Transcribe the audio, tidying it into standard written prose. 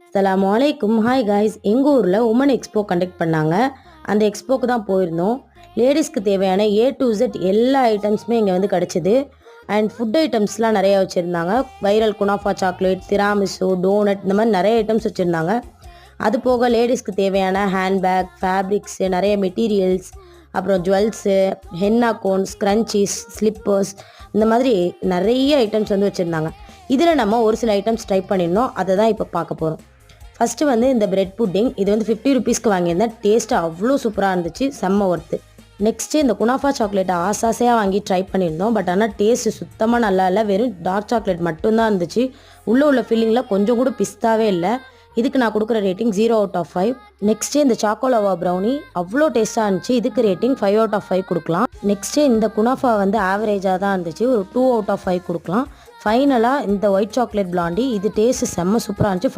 அஸ்ஸலாமு அலைக்கும். Hi guys, எங்கள் ஊரில் உமன் எக்ஸ்போ கண்டக்ட் பண்ணாங்க. அந்த எக்ஸ்போக்கு தான் போயிருந்தோம். லேடிஸ்க்கு தேவையான ஏ டு Z எல்லா ஐட்டம்ஸுமே இங்கே வந்து கிடச்சிது. அண்ட் ஃபுட் ஐட்டம்ஸ்லாம் நிறையா வச்சுருந்தாங்க. வைரல் குனாஃபா சாக்லேட், திராமிசு, டோனட், இந்த மாதிரி நிறைய ஐட்டம்ஸ் வச்சுருந்தாங்க. அது போக லேடிஸ்க்கு தேவையான ஹேண்ட்பேக், ஃபேப்ரிக்ஸு, நிறைய மெட்டீரியல்ஸ், அப்புறம் jewels, henna cones, scrunchies, slippers, இந்த மாதிரி நிறைய ஐட்டம்ஸ் வந்து வச்சுருந்தாங்க. இதில் நம்ம ஒரு சில ஐட்டம்ஸ் ட்ரை பண்ணியிருந்தோம். அதை தான் இப்போ பார்க்க போகிறோம். ஃபஸ்ட்டு வந்து இந்த பிரெட் புட்டிங், இது வந்து 50 ருபீஸ்க்கு வாங்கியிருந்தேன். டேஸ்ட்டு அவ்வளோ சூப்பராக இருந்துச்சு, செம்ம ஒர்த்து. நெக்ஸ்ட்டு இந்த குனாஃபா சாக்லேட்டை ஆசாசையாக வாங்கி ட்ரை பண்ணியிருந்தோம். பட் ஆனால் டேஸ்ட்டு சுத்தமாக நல்லா இல்லை. வெறும் டார்க் சாக்லேட் மட்டும்தான் இருந்துச்சு. உள்ள ஃபில்லிங்கில் கொஞ்சம் கூட பிஸ்தாவே இல்லை. இதுக்கு நான் கொடுக்குற ரேட்டிங் 0/5. நெக்ஸ்ட்டு இந்த சாக்கோலவா ப்ரௌனி அவ்வளோ டேஸ்ட்டாக இருந்துச்சு. இதுக்கு ரேட்டிங் 5/5 கொடுக்கலாம். நெக்ஸ்ட்டு இந்த குனாஃபா வந்து ஆவரேஜாக தான் இருந்துச்சு. ஒரு 2/5 கொடுக்கலாம். ஃபைனலாக இந்த ஒயிட் சாக்லேட் பிளாண்டி, இது டேஸ்ட்டு செம்ம சூப்பராக இருந்துச்சு.